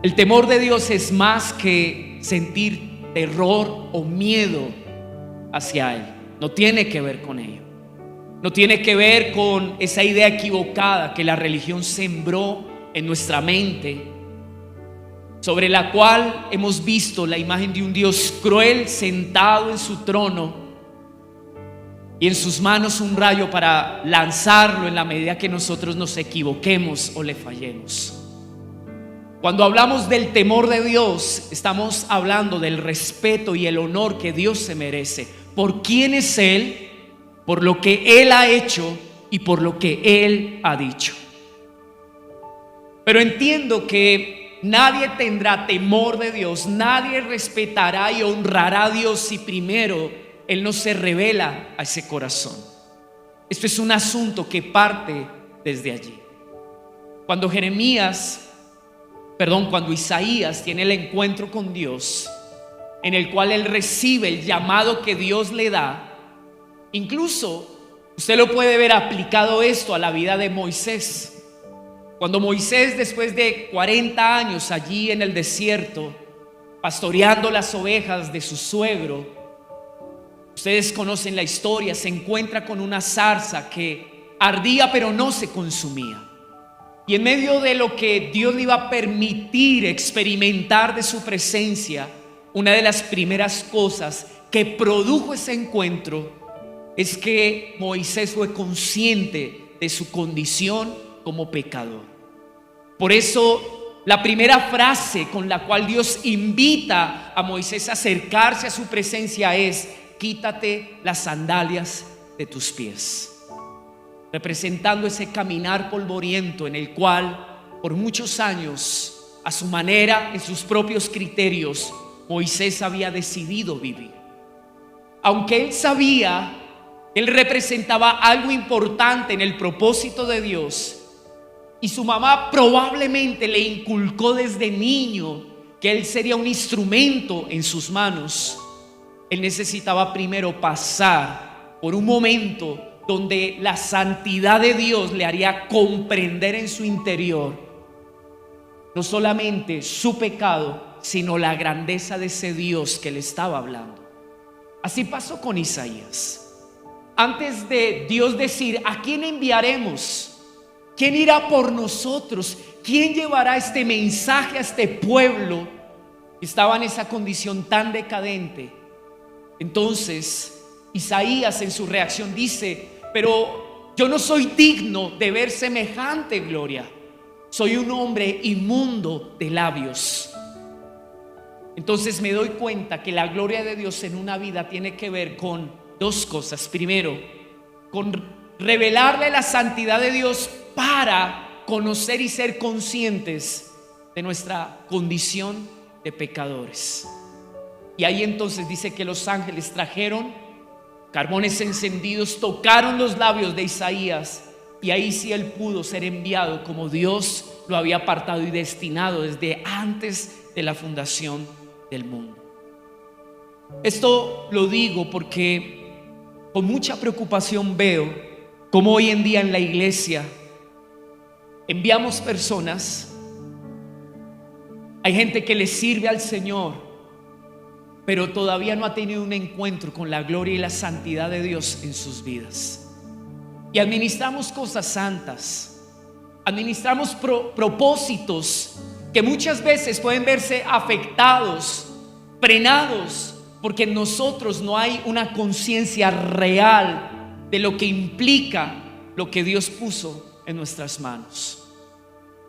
El temor de Dios es más que sentir terror o miedo hacia Él. No tiene que ver con ello. No tiene que ver con esa idea equivocada que la religión sembró en nuestra mente, sobre la cual hemos visto la imagen de un Dios cruel sentado en su trono y en sus manos un rayo para lanzarlo en la medida que nosotros nos equivoquemos o le fallemos. Cuando hablamos del temor de Dios, estamos hablando del respeto y el honor que Dios se merece por quién es Él, por lo que Él ha hecho y por lo que Él ha dicho. Pero entiendo que nadie tendrá temor de Dios, nadie respetará y honrará a Dios si primero Él no se revela a ese corazón. Esto es un asunto que parte desde allí. Cuando Isaías tiene el encuentro con Dios, en el cual él recibe el llamado que Dios le da, incluso usted lo puede ver aplicado esto a la vida de Moisés. Cuando Moisés, después de 40 años allí en el desierto, pastoreando las ovejas de su suegro, ustedes conocen la historia, se encuentra con una zarza que ardía pero no se consumía. Y en medio de lo que Dios le iba a permitir experimentar de su presencia, una de las primeras cosas que produjo ese encuentro es que Moisés fue consciente de su condición como pecador. Por eso la primera frase con la cual Dios invita a Moisés a acercarse a su presencia es: quítate las sandalias de tus pies, representando ese caminar polvoriento en el cual por muchos años, a su manera, en sus propios criterios, Moisés había decidido vivir. Aunque él sabía, él representaba algo importante en el propósito de Dios, y su mamá probablemente le inculcó desde niño que él sería un instrumento en sus manos. Él necesitaba primero pasar por un momento donde la santidad de Dios le haría comprender en su interior no solamente su pecado, sino la grandeza de ese Dios que le estaba hablando. Así pasó con Isaías. Antes de Dios decir: ¿a quién enviaremos? ¿Quién irá por nosotros? ¿Quién llevará este mensaje a este pueblo que estaba en esa condición tan decadente? Entonces Isaías, en su reacción, dice: pero yo no soy digno de ver semejante gloria. Soy un hombre inmundo de labios. Entonces me doy cuenta que la gloria de Dios en una vida tiene que ver con dos cosas. Primero, con revelarle la santidad de Dios para conocer y ser conscientes de nuestra condición de pecadores. Y ahí entonces dice que los ángeles trajeron carbones encendidos, tocaron los labios de Isaías, y ahí sí él pudo ser enviado como Dios lo había apartado y destinado desde antes de la fundación del mundo. Esto lo digo porque con mucha preocupación veo cómo hoy en día en la iglesia enviamos personas. Hay gente que le sirve al Señor, pero todavía no ha tenido un encuentro con la gloria y la santidad de Dios en sus vidas. Y administramos cosas santas, administramos propósitos que muchas veces pueden verse afectados, frenados, porque en nosotros no hay una conciencia real de lo que implica lo que Dios puso en nuestras manos.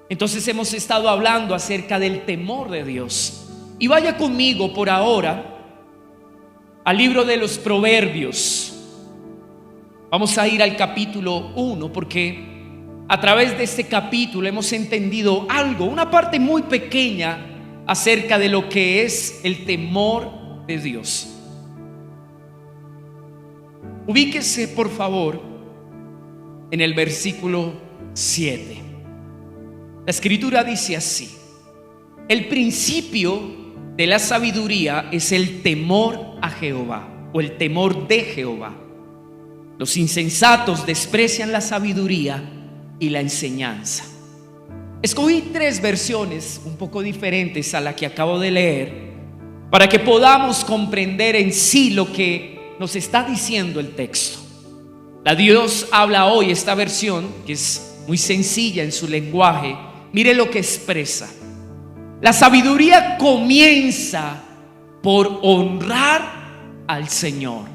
Entonces hemos estado hablando acerca del temor de Dios. Y vaya conmigo por ahora al libro de los Proverbios. Vamos a ir al capítulo 1, porque a través de este capítulo hemos entendido algo, una parte muy pequeña acerca de lo que es el temor de Dios. Ubíquese por favor en el versículo 7. La escritura dice así: el principio de la sabiduría es el temor a Jehová, o el temor de Jehová. Los insensatos desprecian la sabiduría y la enseñanza, Escogí 3 versiones un poco diferentes a la que acabo de leer para que podamos comprender en sí lo que nos está diciendo el texto. La Dios habla hoy, esta versión, que es muy sencilla en su lenguaje, mire lo que expresa. La sabiduría comienza por honrar al Señor.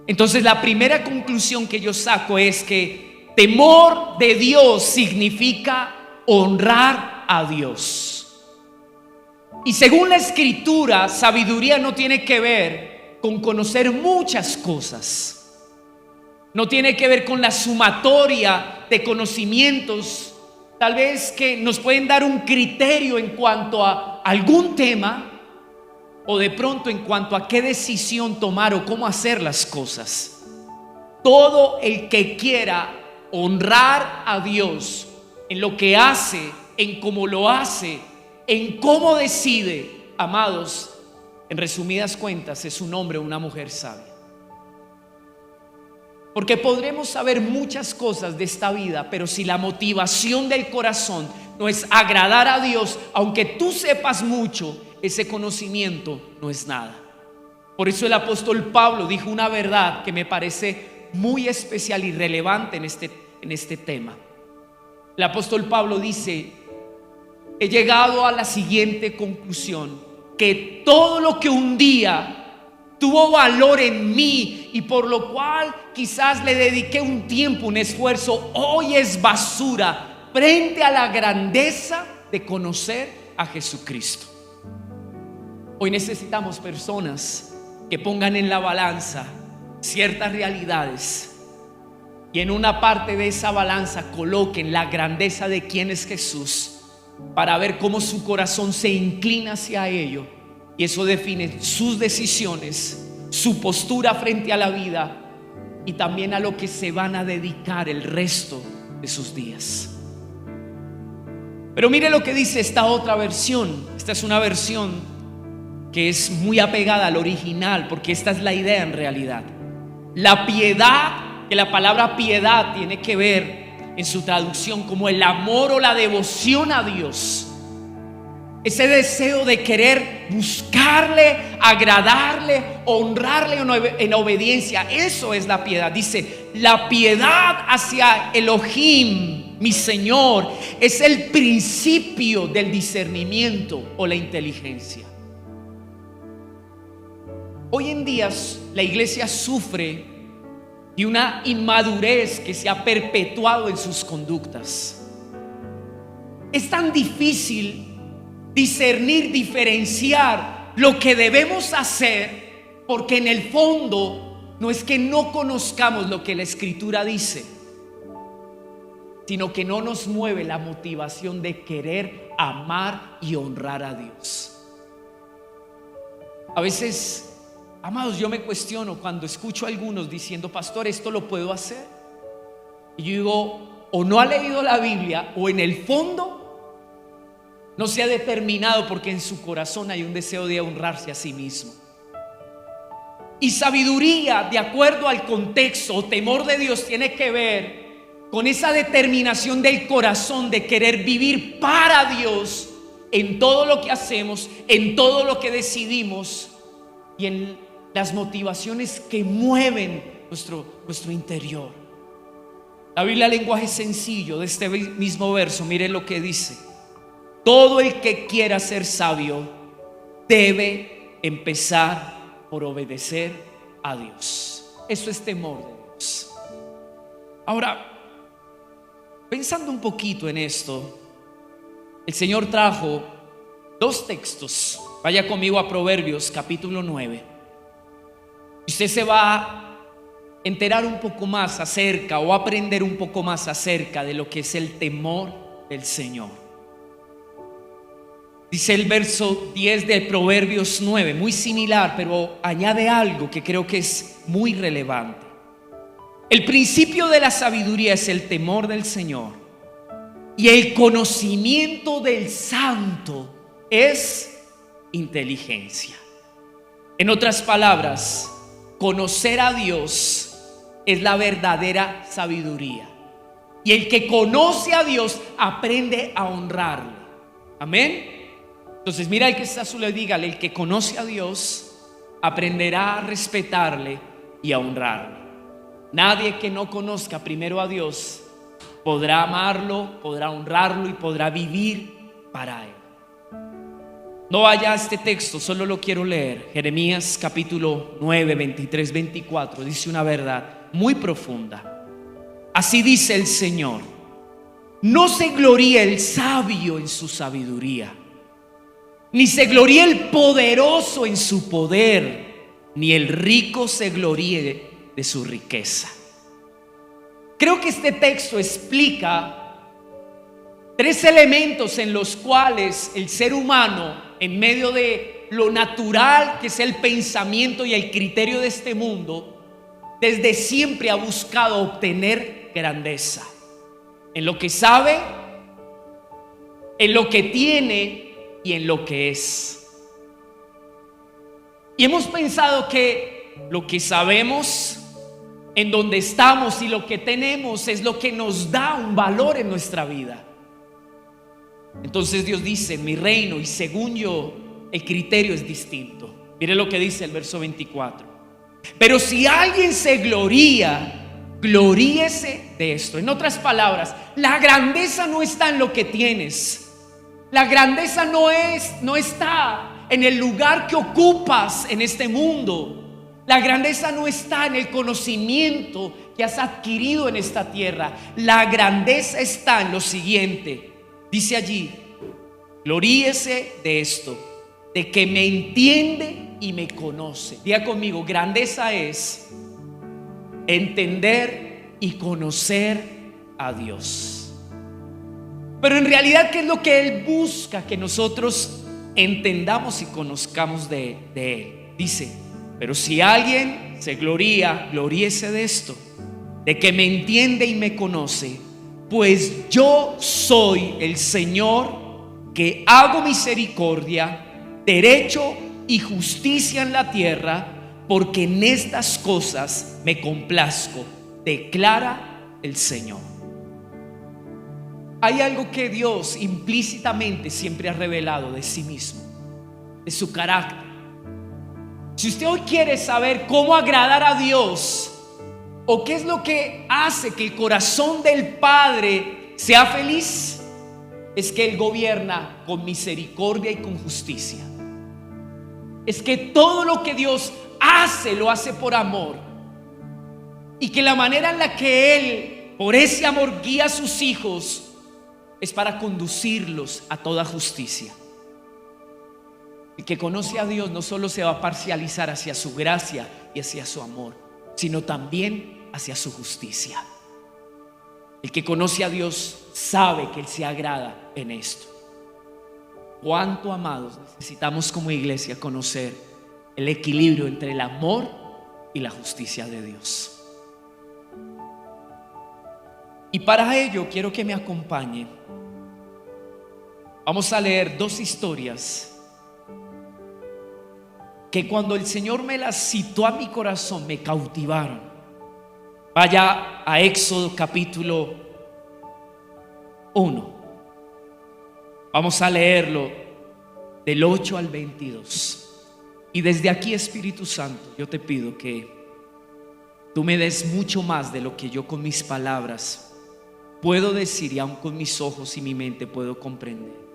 Entonces la primera conclusión que yo saco es que temor de Dios significa honrar a Dios. Y según la Escritura, sabiduría no tiene que ver con conocer muchas cosas. No tiene que ver con la sumatoria de conocimientos, tal vez que nos pueden dar un criterio en cuanto a algún tema, o de pronto en cuanto a qué decisión tomar o cómo hacer las cosas. Todo el que quiera honrar a Dios en lo que hace, en cómo lo hace, en cómo decide, amados, en resumidas cuentas, es un hombre o una mujer sabia. Porque podremos saber muchas cosas de esta vida, pero si la motivación del corazón no es agradar a Dios, aunque tú sepas mucho, ese conocimiento no es nada. Por eso el apóstol Pablo dijo una verdad que me parece muy especial y relevante en este tema. El apóstol Pablo dice: he llegado a la siguiente conclusión, que todo lo que un día tuvo valor en mí y por lo cual quizás le dediqué un tiempo, un esfuerzo, hoy es basura frente a la grandeza de conocer a Jesucristo. Hoy necesitamos personas que pongan en la balanza ciertas realidades y en una parte de esa balanza coloquen la grandeza de quién es Jesús, para ver cómo su corazón se inclina hacia ello, y eso define sus decisiones, su postura frente a la vida y también a lo que se van a dedicar el resto de sus días. Pero mire lo que dice esta otra versión. Esta es una versión que es muy apegada al original, porque esta es la idea en realidad. La piedad, que la palabra piedad tiene que ver en su traducción como el amor o la devoción a Dios. Ese deseo de querer buscarle, agradarle, honrarle en obediencia. Eso es la piedad. Dice: la piedad hacia Elohim, mi Señor, es el principio del discernimiento o la inteligencia. Hoy en día la iglesia sufre de una inmadurez que se ha perpetuado en sus conductas. Es tan difícil discernir, diferenciar lo que debemos hacer, porque en el fondo no es que no conozcamos lo que la Escritura dice, sino que no nos mueve la motivación de querer amar y honrar a Dios. A veces, amados, yo me cuestiono cuando escucho a algunos diciendo: pastor, ¿esto lo puedo hacer? Y yo digo: o no ha leído la Biblia, o en el fondo no se ha determinado, porque en su corazón hay un deseo de honrarse a sí mismo. Y sabiduría, de acuerdo al contexto, o temor de Dios, tiene que ver con esa determinación del corazón de querer vivir para Dios en todo lo que hacemos, en todo lo que decidimos y en las motivaciones que mueven nuestro interior. La Biblia, lenguaje sencillo de este mismo verso, mire lo que dice: todo el que quiera ser sabio debe empezar por obedecer a Dios. Eso es temor de Dios. Ahora, pensando un poquito en esto, el Señor trajo 2 textos. Vaya conmigo a Proverbios capítulo 9. Usted se va a enterar un poco más acerca, o aprender un poco más acerca de lo que es el temor del Señor. Dice el verso 10 de Proverbios 9, muy similar, pero añade algo que creo que es muy relevante. El principio de la sabiduría es el temor del Señor, y el conocimiento del santo es inteligencia. En otras palabras, conocer a Dios es la verdadera sabiduría. Y el que conoce a Dios aprende a honrarle. Amén. Entonces mira al que está a su lado y dígale: el que conoce a Dios aprenderá a respetarle y a honrarle. Nadie que no conozca primero a Dios podrá amarlo, podrá honrarlo y podrá vivir para Él. No vaya a este texto, solo lo quiero leer. Jeremías capítulo 9, 23, 24. Dice una verdad muy profunda. Así dice el Señor: no se gloríe el sabio en su sabiduría, ni se gloríe el poderoso en su poder, ni el rico se gloríe de su riqueza. Creo que este texto explica tres elementos en los cuales el ser humano, en medio de lo natural que es el pensamiento y el criterio de este mundo, desde siempre ha buscado obtener grandeza. En lo que sabe, en lo que tiene y en lo que es. Y hemos pensado que lo que sabemos, en donde estamos y lo que tenemos es lo que nos da un valor en nuestra vida. Entonces Dios dice: en mi reino, y según yo, el criterio es distinto. Mire lo que dice el verso 24. Pero si alguien se gloría, gloríese de esto. En otras palabras, la grandeza no está en lo que tienes. La grandeza no está en el lugar que ocupas en este mundo. La grandeza no está en el conocimiento que has adquirido en esta tierra. La grandeza está en lo siguiente. Dice allí: gloríese de esto, de que me entiende y me conoce. Diga conmigo: grandeza es entender y conocer a Dios. Pero en realidad, ¿qué es lo que Él busca? Que nosotros entendamos y conozcamos de Él. Dice: pero si alguien se gloría, gloríese de esto, de que me entiende y me conoce, pues yo soy el Señor, que hago misericordia, derecho y justicia en la tierra, porque en estas cosas me complazco, declara el Señor. Hay algo que Dios implícitamente siempre ha revelado de sí mismo, de su carácter. Si usted hoy quiere saber cómo agradar a Dios, o qué es lo que hace que el corazón del Padre sea feliz, es que Él gobierna con misericordia y con justicia. Es que todo lo que Dios hace, lo hace por amor. Y que la manera en la que Él, por ese amor, guía a sus hijos, es para conducirlos a toda justicia. El que conoce a Dios no solo se va a parcializar hacia su gracia y hacia su amor, sino también hacia su justicia. El que conoce a Dios sabe que Él se agrada en esto. Cuánto, amados, necesitamos como iglesia conocer el equilibrio entre el amor y la justicia de Dios. Y para ello quiero que me acompañe. Vamos a leer dos historias que cuando el Señor me las citó a mi corazón me cautivaron. Vaya a Éxodo capítulo 1. Vamos a leerlo del 8 al 22. Y desde aquí, Espíritu Santo, yo te pido que tú me des mucho más de lo que yo con mis palabras puedo decir, y aún con mis ojos y mi mente puedo comprender.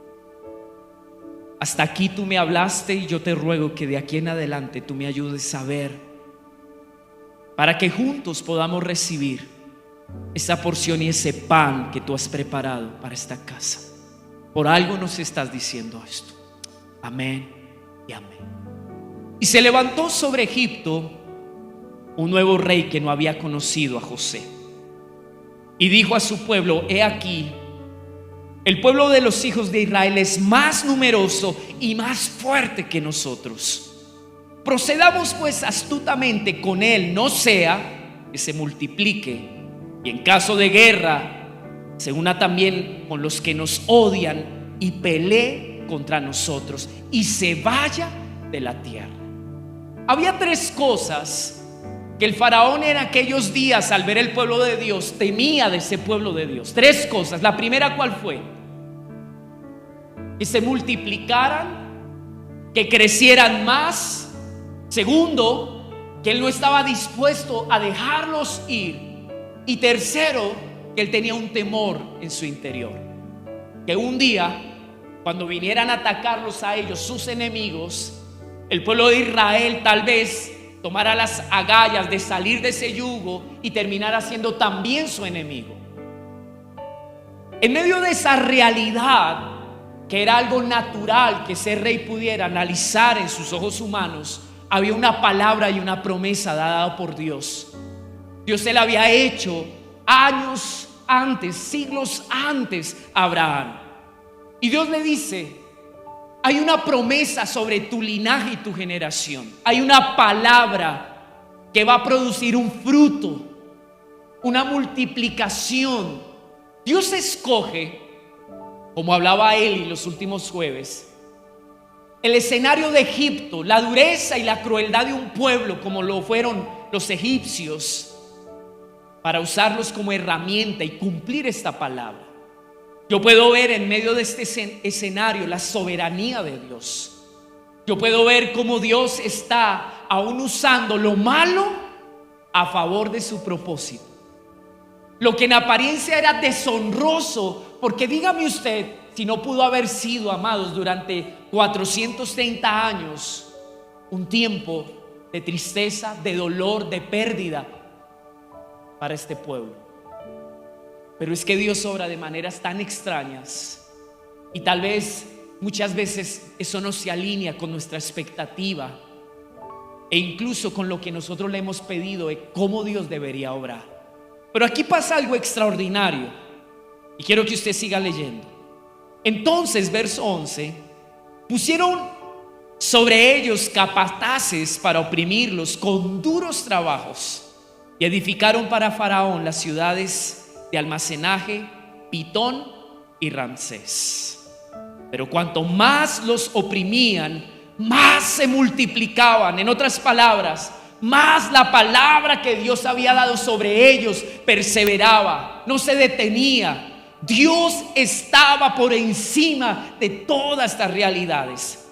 Hasta aquí tú me hablaste, y yo te ruego que de aquí en adelante tú me ayudes a ver, para que juntos podamos recibir esa porción y ese pan que tú has preparado para esta casa. Por algo nos estás diciendo esto. Amén y amén. Y se levantó sobre Egipto un nuevo rey que no había conocido a José, y dijo a su pueblo: he aquí, el pueblo de los hijos de Israel es más numeroso y más fuerte que nosotros. Procedamos pues astutamente con él, no sea que se multiplique, y en caso de guerra se una también con los que nos odian, y pelee contra nosotros, y se vaya de la tierra. Había tres cosas que el faraón en aquellos días, al ver el pueblo de Dios, temía de ese pueblo de Dios. Tres cosas. La primera, ¿cuál fue? Que se multiplicaran, que crecieran más. Segundo, que él no estaba dispuesto a dejarlos ir. Y tercero, que él tenía un temor en su interior, que un día, cuando vinieran a atacarlos a ellos, sus enemigos, el pueblo de Israel tal vez tomara las agallas de salir de ese yugo y terminara siendo también su enemigo. En medio de esa realidad, que era algo natural que ese rey pudiera analizar en sus ojos humanos, había una palabra y una promesa dada por Dios. Dios se la había hecho años antes, siglos antes a Abraham. Y Dios le dice: hay una promesa sobre tu linaje y tu generación. Hay una palabra que va a producir un fruto, una multiplicación. Dios escoge, como hablaba Eli los últimos jueves, el escenario de Egipto, la dureza y la crueldad de un pueblo como lo fueron los egipcios, para usarlos como herramienta y cumplir esta palabra. Yo puedo ver en medio de este escenario la soberanía de Dios. Yo puedo ver cómo Dios está aún usando lo malo a favor de su propósito. Lo que en apariencia era deshonroso, porque dígame usted si no pudo haber sido, amados, durante 430 años un tiempo de tristeza, de dolor, de pérdida para este pueblo. Pero es que Dios obra de maneras tan extrañas, y tal vez muchas veces eso no se alinea con nuestra expectativa e incluso con lo que nosotros le hemos pedido de cómo Dios debería obrar. Pero aquí pasa algo extraordinario y quiero que usted siga leyendo. Entonces, verso 11: pusieron sobre ellos capataces para oprimirlos con duros trabajos, y edificaron para Faraón las ciudades de almacenaje, Pitón y Ramsés. Pero cuanto más los oprimían, más se multiplicaban. En otras palabras, más la palabra que Dios había dado sobre ellos perseveraba, no se detenía. Dios estaba por encima de todas estas realidades.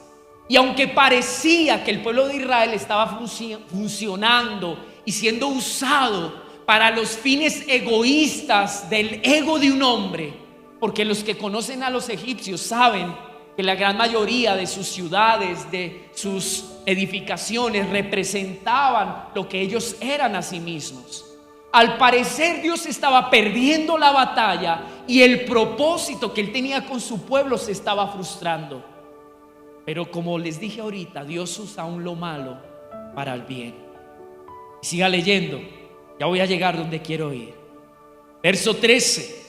Y aunque parecía que el pueblo de Israel estaba funcionando y siendo usado para los fines egoístas del ego de un hombre, porque los que conocen a los egipcios saben que la gran mayoría de sus ciudades, de sus edificaciones, representaban lo que ellos eran a sí mismos. Al parecer Dios estaba perdiendo la batalla y el propósito que él tenía con su pueblo se estaba frustrando. Pero como les dije ahorita, Dios usa aún lo malo para el bien. Y siga leyendo, ya voy a llegar donde quiero ir. Verso 13: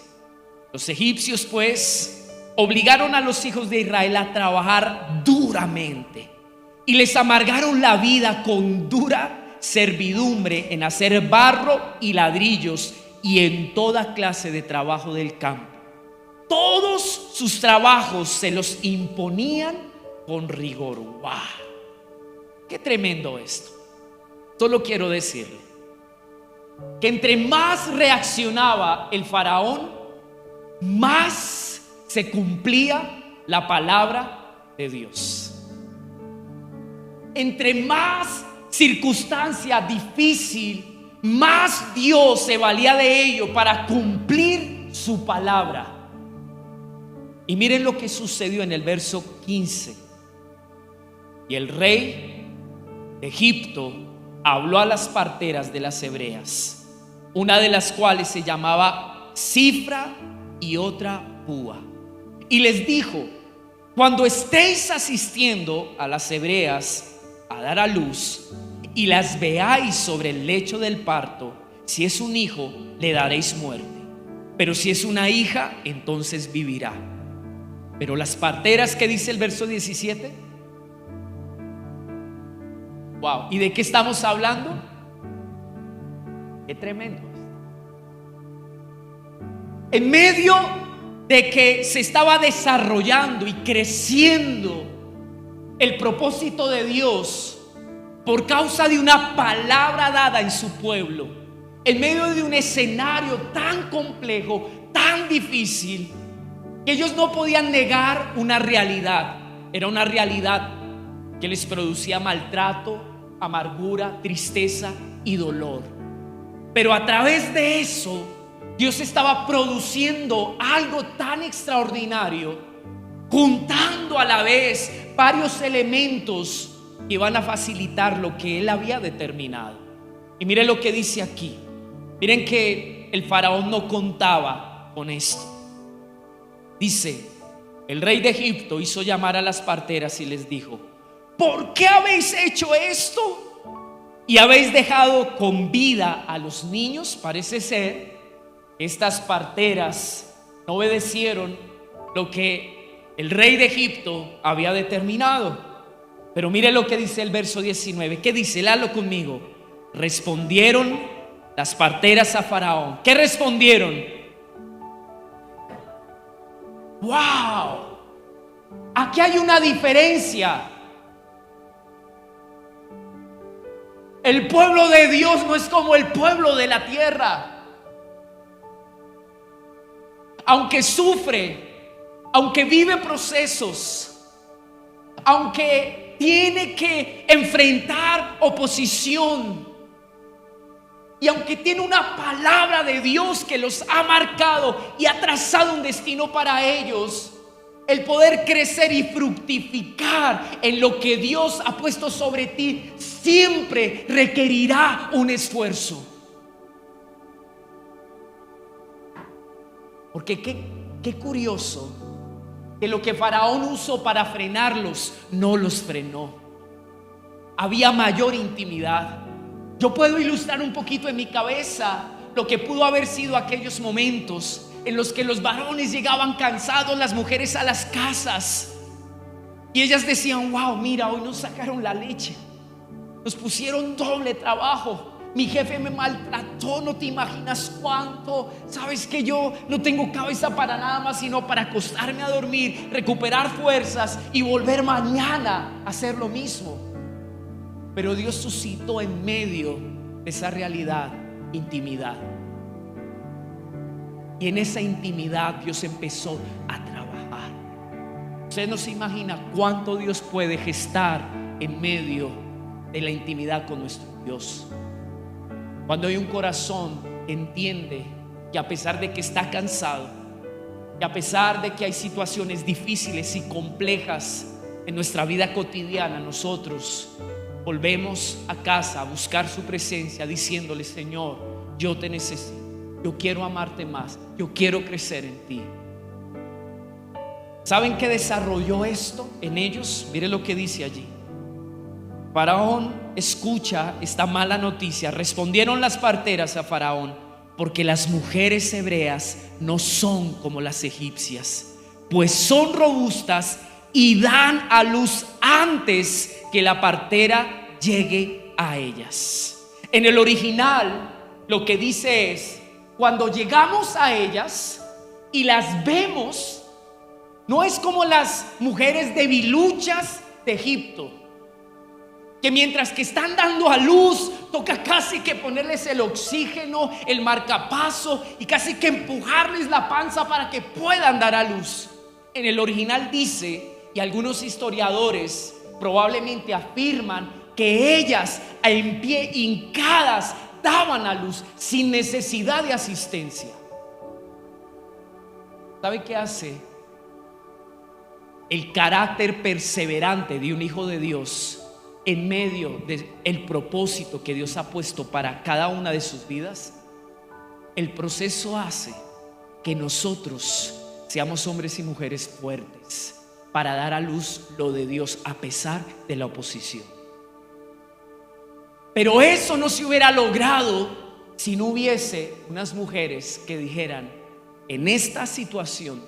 los egipcios pues obligaron a los hijos de Israel a trabajar duramente y les amargaron la vida con dura servidumbre en hacer barro y ladrillos y en toda clase de trabajo del campo. Todos sus trabajos se los imponían con rigor. ¡Wow! ¡Qué tremendo esto! Solo quiero decirle que entre más reaccionaba el faraón, más se cumplía la palabra de Dios. Entre más circunstancia difícil, más Dios se valía de ello para cumplir su palabra. Y miren lo que sucedió en el verso 15. Y el rey de Egipto habló a las parteras de las hebreas, una de las cuales se llamaba Cifra y otra Púa, y les dijo: cuando estéis asistiendo a las hebreas a dar a luz y las veáis sobre el lecho del parto, si es un hijo, le daréis muerte, pero si es una hija, entonces vivirá. Pero las parteras, ¿qué dice el verso 17? Wow, ¿y de qué estamos hablando? Qué tremendo. En medio de que se estaba desarrollando y creciendo el propósito de Dios, por causa de una palabra dada en su pueblo, en medio de un escenario tan complejo, tan difícil, que ellos no podían negar una realidad. Era una realidad que les producía maltrato, amargura, tristeza y dolor. Pero a través de eso, Dios estaba produciendo algo tan extraordinario, juntando a la vez varios elementos que van a facilitar lo que Él había determinado. Y miren lo que dice aquí. Miren que el faraón no contaba con esto. Dice: el rey de Egipto hizo llamar a las parteras y les dijo: ¿por qué habéis hecho esto? Y habéis dejado con vida a los niños. Parece ser que estas parteras no obedecieron lo que el rey de Egipto había determinado. Pero mire lo que dice el verso 19. ¿Qué dice? Léalo conmigo. Respondieron las parteras a Faraón. ¿Qué respondieron? ¡Wow! Aquí hay una diferencia. El pueblo de Dios no es como el pueblo de la tierra. Aunque sufre, aunque vive procesos, aunque tiene que enfrentar oposición, y aunque tiene una palabra de Dios que los ha marcado y ha trazado un destino para ellos, el poder crecer y fructificar en lo que Dios ha puesto sobre ti siempre requerirá un esfuerzo. Porque qué curioso que lo que Faraón usó para frenarlos no los frenó. Había mayor intimidad. Yo puedo ilustrar un poquito en mi cabeza lo que pudo haber sido aquellos momentos en los que los varones llegaban cansados, las mujeres a las casas, y ellas decían: wow, mira, hoy nos sacaron la leche, nos pusieron doble trabajo, mi jefe me maltrató, no te imaginas cuánto. Sabes que yo no tengo cabeza para nada más sino para acostarme a dormir, recuperar fuerzas y volver mañana a hacer lo mismo. Pero Dios suscitó en medio de esa realidad intimidad. Y en esa intimidad Dios empezó a trabajar. Usted no se imagina cuánto Dios puede gestar en medio de la intimidad con nuestro Dios. Cuando hay un corazón que entiende que a pesar de que está cansado, que a pesar de que hay situaciones difíciles y complejas en nuestra vida cotidiana, nosotros volvemos a casa a buscar su presencia, diciéndole: Señor, yo te necesito, yo quiero amarte más, yo quiero crecer en ti. ¿Saben qué desarrolló esto en ellos? Mire lo que dice allí. Faraón escucha esta mala noticia. Respondieron las parteras a Faraón: porque las mujeres hebreas no son como las egipcias, pues son robustas y dan a luz antes que la partera llegue a ellas. En el original lo que dice es: cuando llegamos a ellas y las vemos, no es como las mujeres debiluchas de Egipto, que mientras que están dando a luz toca casi que ponerles el oxígeno, el marcapaso y casi que empujarles la panza para que puedan dar a luz. En el original dice, y algunos historiadores probablemente afirman, que ellas en pie, hincadas, daban a luz sin necesidad de asistencia. ¿Sabe qué hace el carácter perseverante de un hijo de Dios en medio del propósito que Dios ha puesto para cada una de sus vidas? El proceso hace que nosotros seamos hombres y mujeres fuertes para dar a luz lo de Dios a pesar de la oposición. Pero eso no se hubiera logrado si no hubiese unas mujeres que dijeran: en esta situación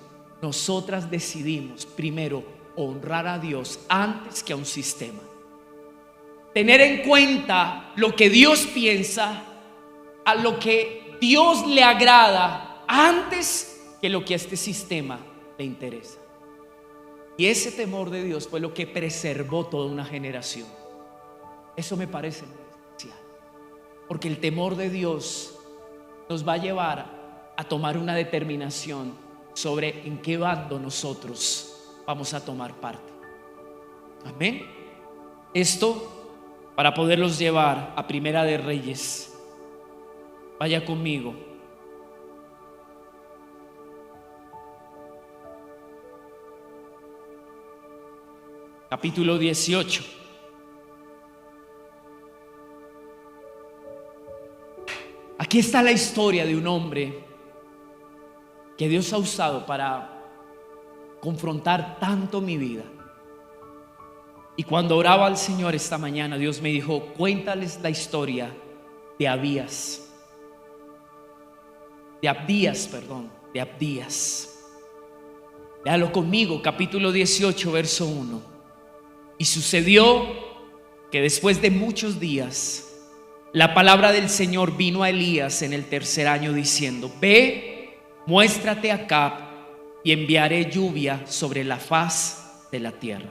nosotras decidimos primero honrar a Dios antes que a un sistema. Tener en cuenta lo que Dios piensa, a lo que Dios le agrada, antes que lo que a este sistema le interesa. Y ese temor de Dios fue lo que preservó toda una generación. Eso me parece especial, porque el temor de Dios nos va a llevar a tomar una determinación sobre en qué bando nosotros vamos a tomar parte. Amén. Esto para poderlos llevar a Primera de Reyes. Vaya conmigo. Capítulo 18. Aquí está la historia de un hombre que Dios ha usado para confrontar tanto mi vida. Y cuando oraba al Señor esta mañana, Dios me dijo: cuéntales la historia de Abdías. De Abdías. Léalo conmigo, capítulo 18, verso 1. Y sucedió que después de muchos días, la palabra del Señor vino a Elías en el tercer año diciendo: ve, muéstrate a Acab y enviaré lluvia sobre la faz de la tierra.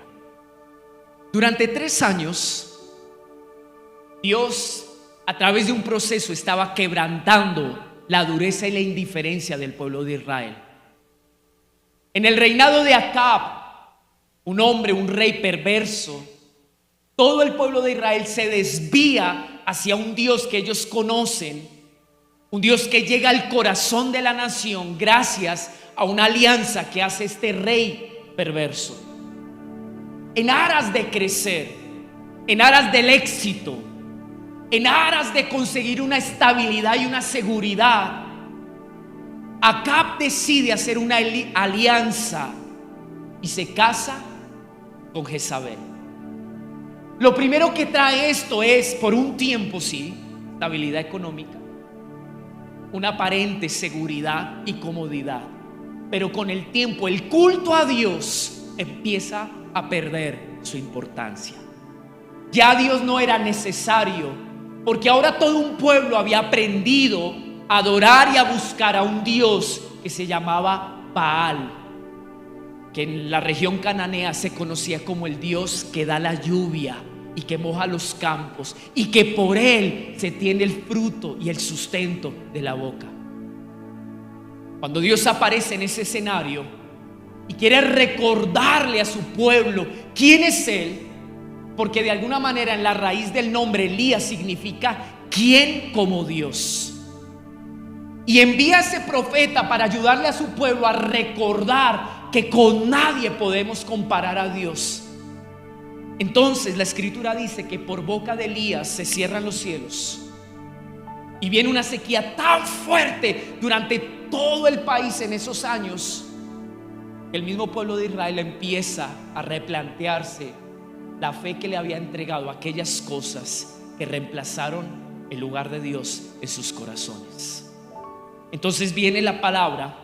Durante 3 años, Dios, a través de un proceso, estaba quebrantando la dureza y la indiferencia del pueblo de Israel. En el reinado de Acab, un hombre, un rey perverso, todo el pueblo de Israel se desvía hacia un Dios que ellos conocen, un Dios que llega al corazón de la nación gracias a una alianza que hace este rey perverso. En aras de crecer, en aras del éxito, en aras de conseguir una estabilidad y una seguridad, Acab decide hacer una alianza y se casa con Jezabel. Lo primero que trae esto es, por un tiempo sí, estabilidad económica, una aparente seguridad y comodidad, pero con el tiempo el culto a Dios empieza a perder su importancia. Ya Dios no era necesario, porque ahora todo un pueblo había aprendido a adorar y a buscar a un Dios que se llamaba Baal, que en la región cananea se conocía como el Dios que da la lluvia y que moja los campos, y que por él se tiene el fruto y el sustento de la boca. Cuando Dios aparece en ese escenario y quiere recordarle a su pueblo quién es él, porque de alguna manera en la raíz del nombre Elías significa quién como Dios, y envía a ese profeta para ayudarle a su pueblo a recordar que con nadie podemos comparar a Dios. Entonces la escritura dice que por boca de Elías se cierran los cielos y viene una sequía tan fuerte durante todo el país en esos años, que el mismo pueblo de Israel empieza a replantearse la fe que le había entregado a aquellas cosas que reemplazaron el lugar de Dios en sus corazones. Entonces viene la palabra.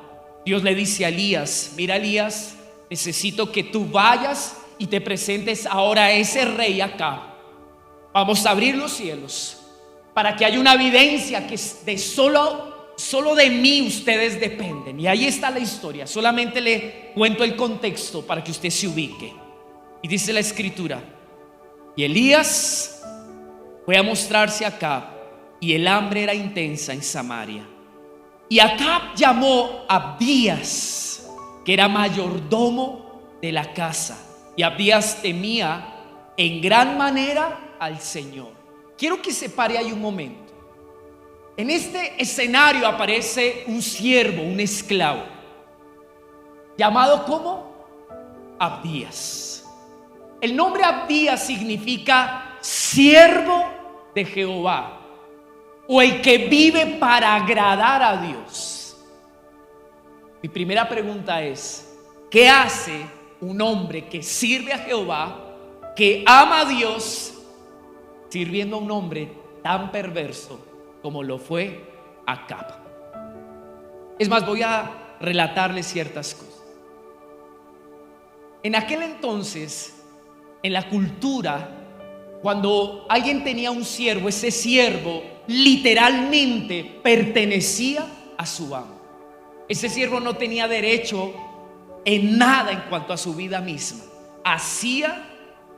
Dios le dice a Elías: mira, Elías, necesito que tú vayas y te presentes ahora a ese rey acá. Vamos a abrir los cielos para que haya una evidencia que de solo de mí ustedes dependen. Y ahí está la historia. Solamente le cuento el contexto para que usted se ubique. Y dice la escritura: y Elías fue a mostrarse a Acab, y el hambre era intensa en Samaria. Y Acab llamó a Abdías, que era mayordomo de la casa. Y Abdías temía en gran manera al Señor. Quiero que se pare ahí un momento. En este escenario aparece un siervo, un esclavo, llamado como Abdías. El nombre Abdías significa siervo de Jehová, o el que vive para agradar a Dios. Mi primera pregunta es: ¿qué hace un hombre que sirve a Jehová, que ama a Dios, sirviendo a un hombre tan perverso como lo fue Acab? Es más, voy a relatarles ciertas cosas. En aquel entonces, en la cultura, cuando alguien tenía un siervo, ese siervo literalmente pertenecía a su amo. Ese siervo no tenía derecho en nada en cuanto a su vida misma. Hacía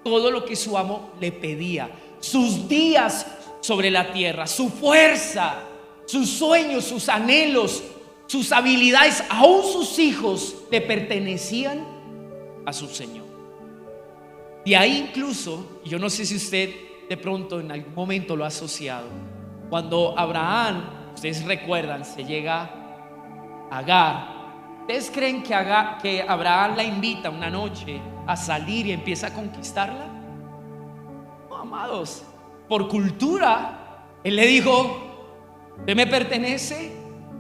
todo lo que su amo le pedía. sus días sobre la tierra, su fuerza, sus sueños, sus anhelos, sus habilidades, aún sus hijos le pertenecían a su Señor. Y ahí incluso, yo no sé si usted de pronto en algún momento lo ha asociado, cuando Abraham, ustedes recuerdan, se llega a Agar. ¿Ustedes creen que Abraham la invita una noche a salir y empieza a conquistarla? No, amados, por cultura, él le dijo: usted me pertenece,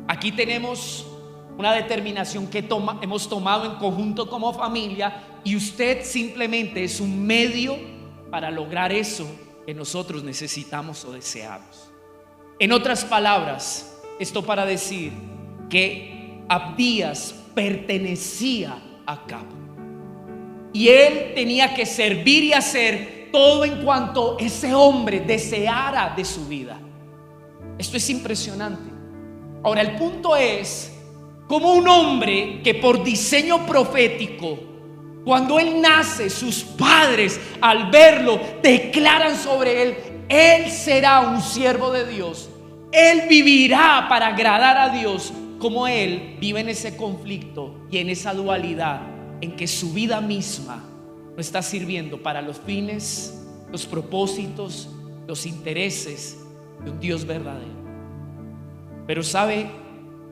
aquí tenemos una determinación que hemos tomado en conjunto como familia, y usted simplemente es un medio para lograr eso que nosotros necesitamos o deseamos. En otras palabras, esto para decir que Abdías pertenecía a Acab, y él tenía que servir y hacer todo en cuanto ese hombre deseara de su vida. Esto es impresionante. Ahora, el punto es como un hombre que por diseño profético, cuando él nace, sus padres al verlo declaran sobre él: él será un siervo de Dios, él vivirá para agradar a Dios. Como él vive en ese conflicto y en esa dualidad en que su vida misma no está sirviendo para los fines, los propósitos, los intereses de un Dios verdadero. Pero sabe,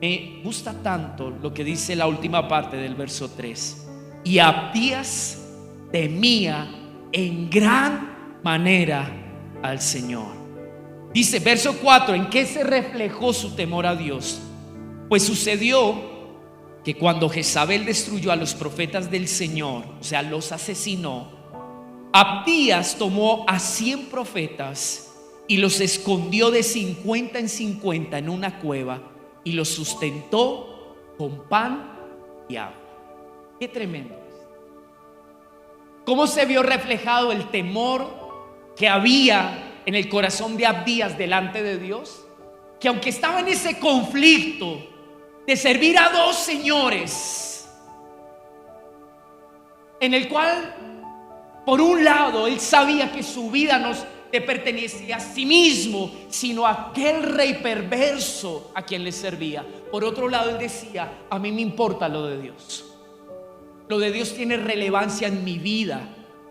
me gusta tanto lo que dice la última parte del verso 3: y Abdías temía en gran manera al Señor. Dice verso 4, ¿en qué se reflejó su temor a Dios? Pues sucedió que cuando Jezabel destruyó a los profetas del Señor, o sea, los asesinó, Abdías tomó a 100 profetas y los escondió de 50 en 50 en una cueva, y los sustentó con pan y agua. Qué tremendo. ¿Cómo se vio reflejado el temor que había en el corazón de Abdías delante de Dios? Que aunque estaba en ese conflicto de servir a dos señores, en el cual por un lado él sabía que su vida no le pertenecía a sí mismo, sino a aquel rey perverso a quien le servía. Por otro lado él decía: a mí me importa lo de Dios. Lo de Dios tiene relevancia en mi vida.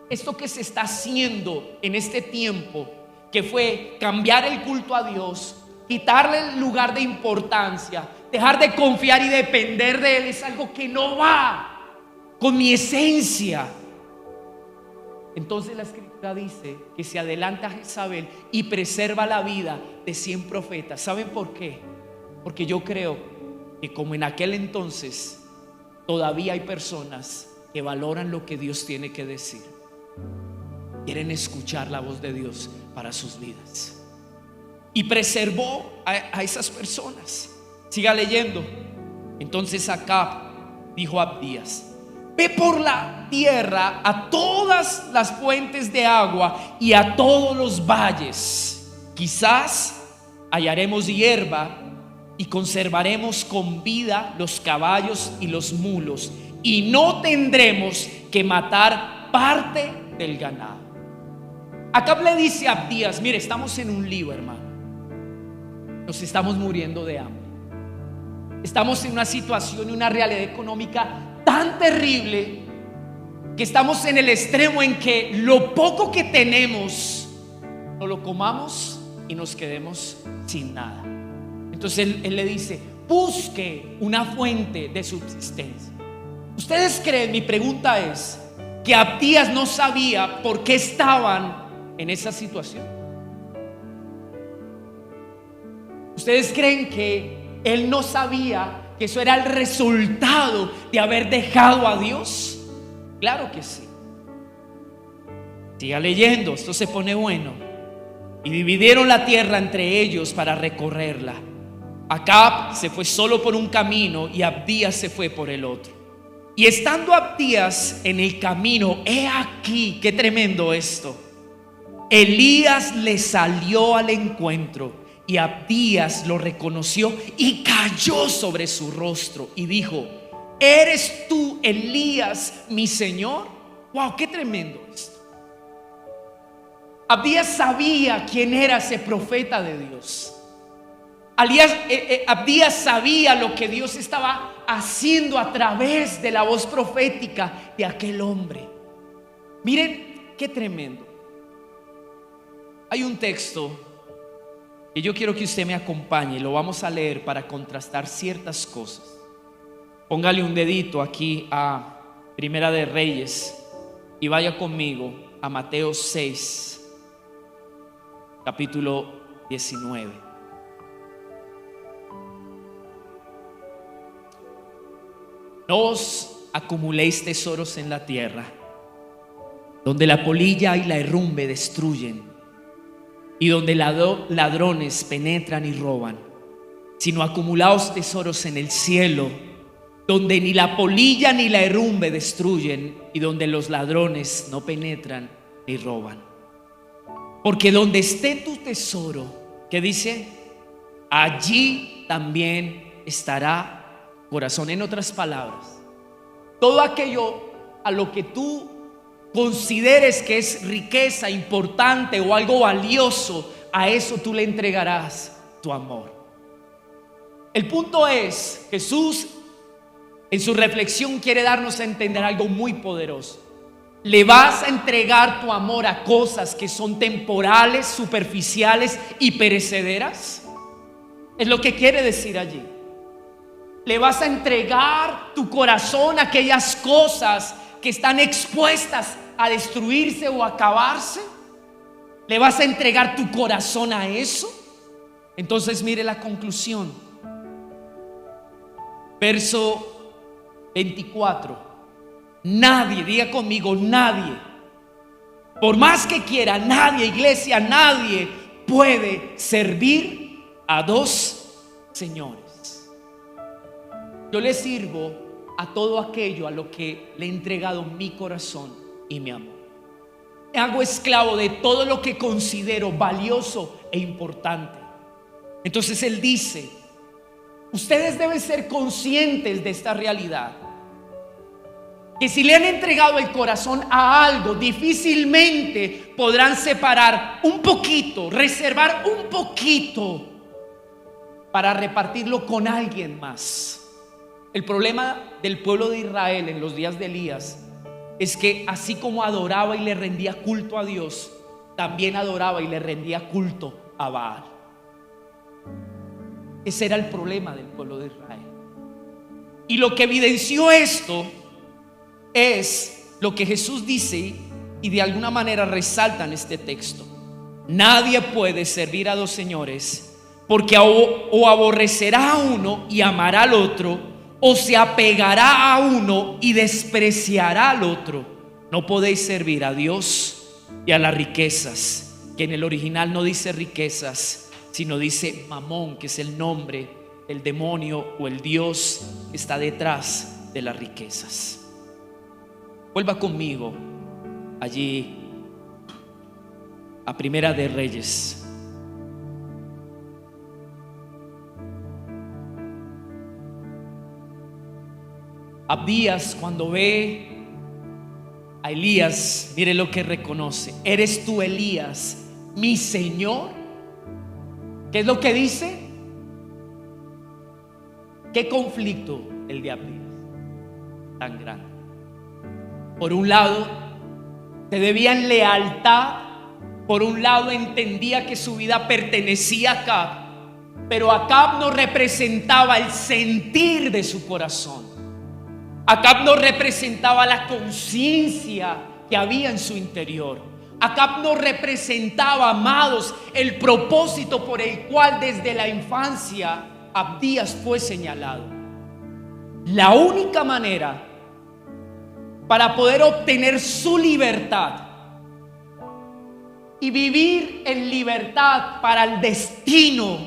Esto que se está haciendo en este tiempo, que fue cambiar el culto a Dios, quitarle el lugar de importancia, dejar de confiar y depender de Él, es algo que no va con mi esencia. Entonces la Escritura dice que se adelanta a Jezabel y preserva la vida de 100 profetas. ¿Saben por qué? Porque yo creo que como en aquel entonces, todavía hay personas que valoran lo que Dios tiene que decir, quieren escuchar la voz de Dios para sus vidas, y preservó a esas personas. Siga leyendo. Entonces Acab dijo a Abdías: ve por la tierra a todas las fuentes de agua y a todos los valles, quizás hallaremos hierba y conservaremos con vida los caballos y los mulos, y no tendremos que matar parte del ganado. Acab le dice a Abdías: mire, estamos en un lío, hermano. Nos estamos muriendo de hambre. Estamos en una situación y una realidad económica tan terrible que estamos en el extremo en que lo poco que tenemos no lo comamos y nos quedemos sin nada. Entonces él le dice: busque una fuente de subsistencia. ¿Ustedes creen? Mi pregunta es que Abdías no sabía por qué estaban en esa situación. ¿Ustedes creen que él no sabía que eso era el resultado de haber dejado a Dios? Claro que sí. Siga leyendo, esto se pone bueno. Y dividieron la tierra entre ellos para recorrerla. Acab se fue solo por un camino y Abdías se fue por el otro. Y estando Abdías en el camino, he aquí, qué tremendo esto, Elías le salió al encuentro, y Abdías lo reconoció y cayó sobre su rostro y dijo: ¿eres tú Elías, mi señor? Wow, qué tremendo esto. Abdías sabía quién era ese profeta de Dios. Abdías sabía lo que Dios estaba haciendo a través de la voz profética de aquel hombre. Miren qué tremendo. Hay un texto que yo quiero que usted me acompañe. Lo vamos a leer para contrastar ciertas cosas. Póngale un dedito aquí a Primera de Reyes y vaya conmigo a Mateo 6, capítulo 19. No os acumuléis tesoros en la tierra, donde la polilla y la herrumbe destruyen, y donde ladrones penetran y roban, sino acumulaos tesoros en el cielo, donde ni la polilla ni la herrumbe destruyen, y donde los ladrones no penetran ni roban. Porque donde esté tu tesoro, ¿qué dice? Allí también estará corazón. En otras palabras, todo aquello a lo que tú consideres que es riqueza importante o algo valioso, a eso tú le entregarás tu amor. El punto es, Jesús en su reflexión quiere darnos a entender algo muy poderoso. ¿Le vas a entregar tu amor a cosas que son temporales, superficiales y perecederas? Es lo que quiere decir allí. ¿Le vas a entregar tu corazón a aquellas cosas que están expuestas a destruirse o a acabarse? ¿Le vas a entregar tu corazón a eso? Entonces mire la conclusión. Verso 24. Nadie, diga conmigo, nadie, por más que quiera, nadie, iglesia, nadie puede servir a dos señores. Yo le sirvo a todo aquello a lo que le he entregado mi corazón y mi amor. Me hago esclavo de todo lo que considero valioso e importante. Entonces él dice, ustedes deben ser conscientes de esta realidad, que si le han entregado el corazón a algo, difícilmente podrán separar un poquito, reservar un poquito para repartirlo con alguien más. El problema del pueblo de Israel en los días de Elías es que así como adoraba y le rendía culto a Dios, también adoraba y le rendía culto a Baal. Ese era el problema del pueblo de Israel. Y lo que evidenció esto es lo que Jesús dice y de alguna manera resalta en este texto. Nadie puede servir a dos señores, porque o aborrecerá a uno y amará al otro, o se apegará a uno y despreciará al otro. No podéis servir a Dios y a las riquezas, que en el original no dice riquezas, sino dice mamón, que es el nombre del demonio o el Dios que está detrás de las riquezas. Vuelva conmigo allí a Primera de Reyes. Abdías, cuando ve a Elías, mire lo que reconoce: ¿eres tú, Elías, mi Señor? ¿Qué es lo que dice? ¿Qué conflicto el de Abdías tan grande? Por un lado, te debían lealtad. Por un lado, entendía que su vida pertenecía a Acab, pero Acab no representaba el sentir de su corazón. Acab no representaba la conciencia que había en su interior. Acab no representaba, amados, el propósito por el cual desde la infancia Abdías fue señalado. La única manera para poder obtener su libertad y vivir en libertad para el destino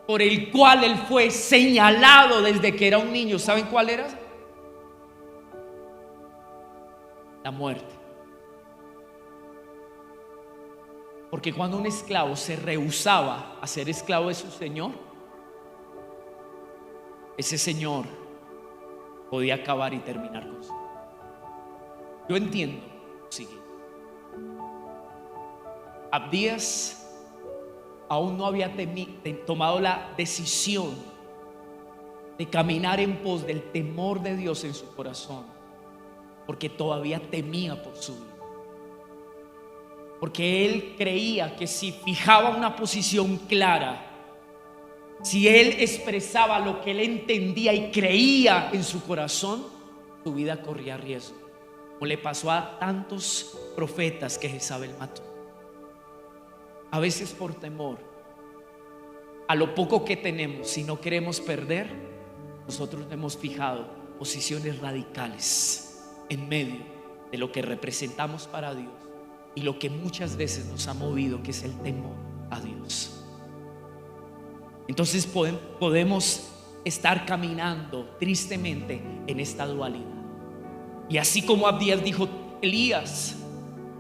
por el cual él fue señalado desde que era un niño, ¿saben cuál era? La muerte. Porque cuando un esclavo se rehusaba a ser esclavo de su señor, ese señor podía acabar y terminar con su vida. Yo entiendo lo siguiente. Abdías aún no había tomado la decisión de caminar en pos del temor de Dios en su corazón, porque todavía temía por su vida. Porque él creía que si fijaba una posición clara, si él expresaba lo que él entendía y creía en su corazón, su vida corría riesgo, como le pasó a tantos profetas que Jezabel mató. A veces por temor a lo poco que tenemos, si no queremos perder, nosotros hemos fijado posiciones radicales en medio de lo que representamos para Dios y lo que muchas veces nos ha movido, que es el temor a Dios. Entonces podemos estar caminando tristemente en esta dualidad. Y así como Abdías dijo: Elías,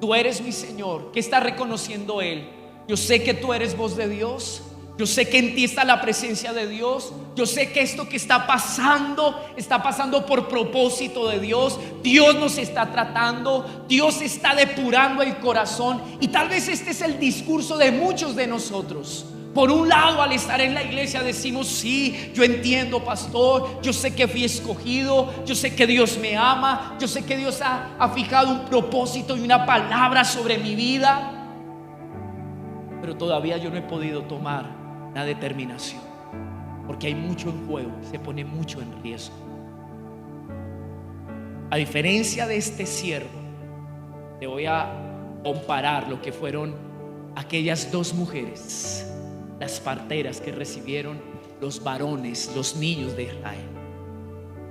tú eres mi Señor. ¿Qué está reconociendo él? Yo sé que tú eres voz de Dios. Yo sé que en ti está la presencia de Dios. Yo sé que esto que está pasando por propósito de Dios. Dios nos está tratando. Dios está depurando el corazón. Y tal vez este es el discurso de muchos de nosotros. Por un lado, al estar en la iglesia decimos: sí, yo entiendo, pastor, yo sé que fui escogido, yo sé que Dios me ama, yo sé que Dios ha fijado un propósito y una palabra sobre mi vida. Pero todavía yo no he podido tomar la determinación, porque hay mucho en juego, se pone mucho en riesgo. A diferencia de este siervo, te voy a comparar lo que fueron aquellas dos mujeres, las parteras que recibieron los varones, los niños de Israel.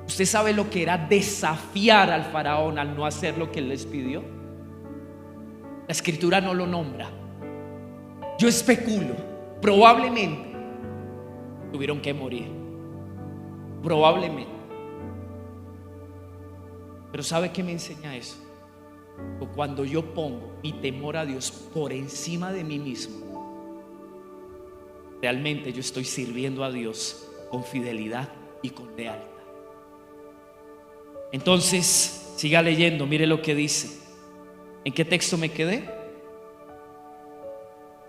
¿Usted sabe lo que era desafiar al faraón al no hacer lo que él les pidió? La escritura no lo nombra. Yo especulo, probablemente tuvieron que morir, probablemente. Pero ¿sabe qué me enseña eso? Cuando yo pongo mi temor a Dios por encima de mí mismo, realmente yo estoy sirviendo a Dios con fidelidad y con lealtad. Entonces, siga leyendo, mire lo que dice. ¿En qué texto me quedé?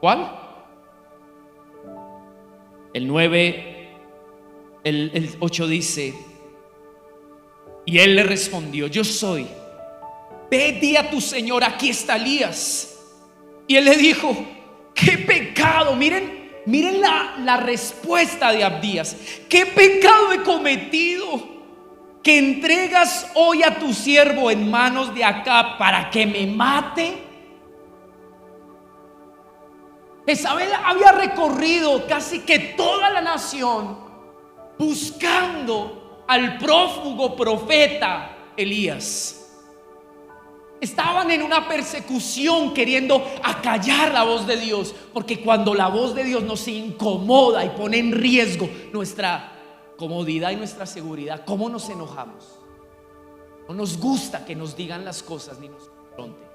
¿Cuál? El 9, el 8 dice: y él le respondió: yo soy. Ve, di a tu señor, aquí está Elías. Y él le dijo: qué pecado. Miren la respuesta de Abdías. ¿Qué pecado he cometido que entregas hoy a tu siervo en manos de Acab para que me mate? Jezabel había recorrido casi que toda la nación buscando al prófugo profeta Elías. Estaban en una persecución queriendo acallar la voz de Dios, porque cuando la voz de Dios nos incomoda y pone en riesgo nuestra comodidad y nuestra seguridad, ¿cómo nos enojamos? No nos gusta que nos digan las cosas ni nos confronten.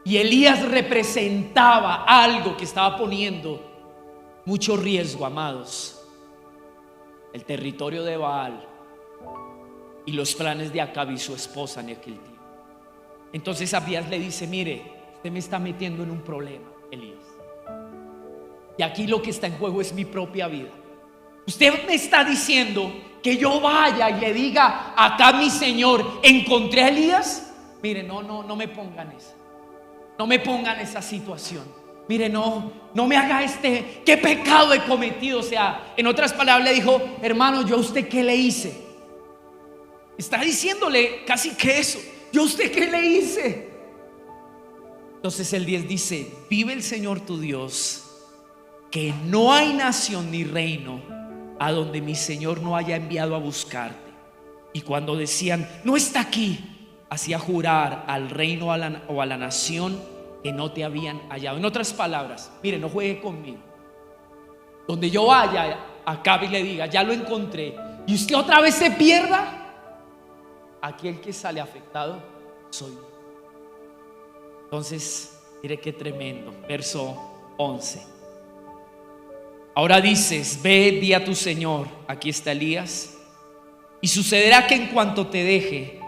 Y Elías representaba algo que estaba poniendo mucho riesgo, amados: el territorio de Baal y los planes de Acab y su esposa en aquel tiempo. Entonces Abdías le dice: mire, usted me está metiendo en un problema, Elías, y aquí lo que está en juego es mi propia vida. Usted me está diciendo que yo vaya y le diga a Acab, mi señor, encontré a Elías. Mire, no me pongan eso. No me pongan esa situación. Mire, no me haga ¿qué pecado he cometido? O sea, en otras palabras le dijo: hermano, ¿yo a usted qué le hice? Está diciéndole casi que eso. ¿Yo a usted qué le hice? Entonces el 10 dice: vive el Señor tu Dios, que no hay nación ni reino a donde mi Señor no haya enviado a buscarte. Y cuando decían: no está aquí, hacía jurar al reino o a la nación que no te habían hallado. En otras palabras, mire, no juegue conmigo. Donde yo vaya a Acab y le diga: ya lo encontré, y usted otra vez se pierda, aquí el que sale afectado soy yo. Entonces, mire qué tremendo. Verso 11. Ahora dices: ve, di a tu señor, aquí está Elías. Y sucederá que en cuanto te deje,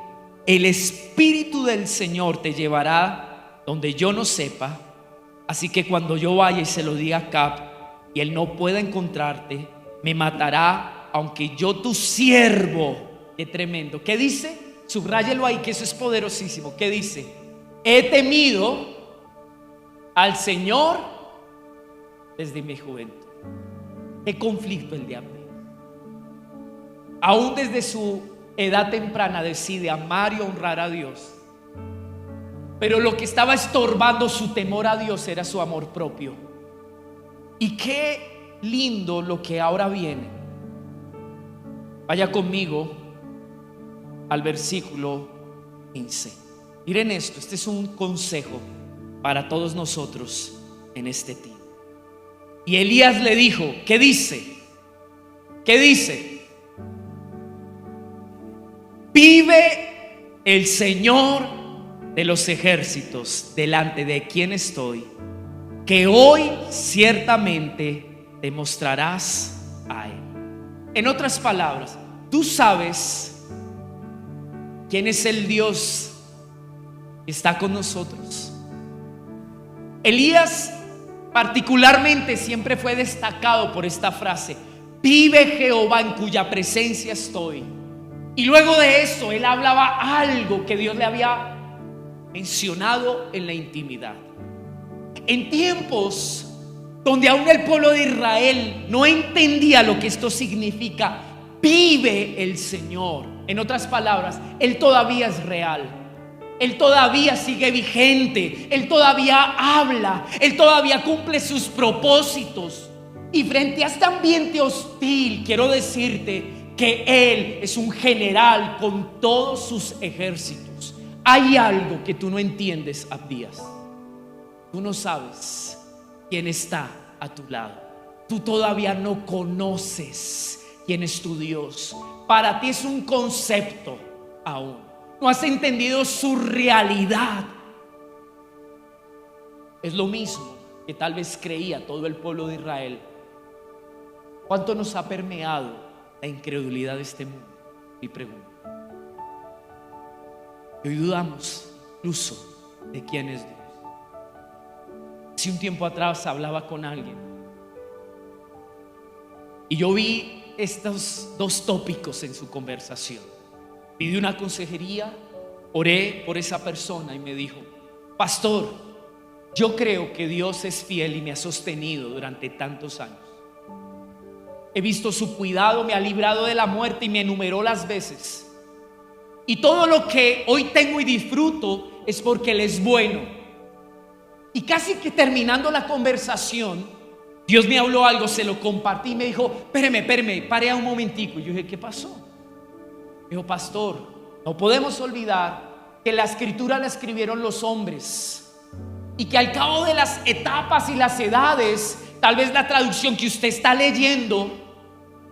el Espíritu del Señor te llevará donde yo no sepa. Así que cuando yo vaya y se lo diga a Acab y él no pueda encontrarte, me matará, aunque yo tu siervo. Qué tremendo. ¿Qué dice? Subráyelo ahí, que eso es poderosísimo. ¿Qué dice? He temido al Señor desde mi juventud. Qué conflicto el diablo. Aún desde su edad temprana decide amar y honrar a Dios. Pero lo que estaba estorbando su temor a Dios era su amor propio. Y qué lindo lo que ahora viene. Vaya conmigo al versículo 15. Miren esto, este es un consejo para todos nosotros en este tiempo. Y Elías le dijo, ¿qué dice? ¿Qué dice? Vive el Señor de los ejércitos, delante de quien estoy, que hoy ciertamente te mostrarás a él. En otras palabras, tú sabes quién es el Dios que está con nosotros. Elías particularmente siempre fue destacado por esta frase: vive Jehová en cuya presencia estoy. Y luego de eso él hablaba algo que Dios le había mencionado en la intimidad. En tiempos donde aún el pueblo de Israel no entendía lo que esto significa, vive el Señor. En otras palabras, Él todavía es real, Él todavía sigue vigente, Él todavía habla, Él todavía cumple sus propósitos. Y frente a este ambiente hostil, quiero decirte que Él es un general con todos sus ejércitos. Hay algo que tú no entiendes, Abdías. Tú no sabes quién está a tu lado. Tú todavía no conoces quién es tu Dios. Para ti es un concepto aún. No has entendido su realidad. Es lo mismo que tal vez creía todo el pueblo de Israel. ¿Cuánto nos ha permeado la incredulidad de este mundo? Mi pregunta. Y hoy dudamos incluso de quién es Dios. Hace un tiempo atrás hablaba con alguien y yo vi estos dos tópicos en su conversación. Pidí una consejería, oré por esa persona y me dijo: pastor, yo creo que Dios es fiel y me ha sostenido durante tantos años. He visto su cuidado, me ha librado de la muerte y me enumeró las veces. Y todo lo que hoy tengo y disfruto es porque Él es bueno. Y casi que terminando la conversación, Dios me habló algo, se lo compartí y me dijo: espéreme, pare un momentico. Y yo dije: ¿qué pasó? Me dijo: pastor, no podemos olvidar que la escritura la escribieron los hombres y que al cabo de las etapas y las edades, tal vez la traducción que usted está leyendo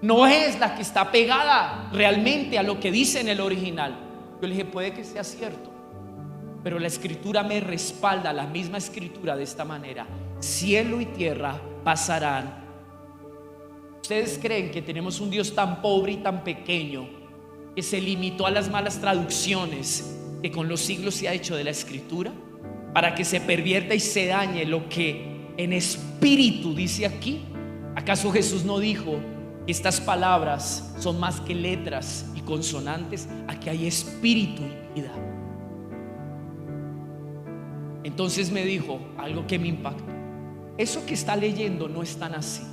no es la que está pegada realmente a lo que dice en el original. Yo le dije: puede que sea cierto, pero la escritura me respalda, la misma escritura, de esta manera: cielo y tierra pasarán. ¿Ustedes creen que tenemos un Dios tan pobre y tan pequeño que se limitó a las malas traducciones que con los siglos se ha hecho de la escritura para que se pervierta y se dañe lo que en espíritu dice aquí? ¿Acaso Jesús no dijo que estas palabras son más que letras y consonantes? Aquí hay espíritu y vida. Entonces me dijo algo que me impactó: eso que está leyendo no es tan así.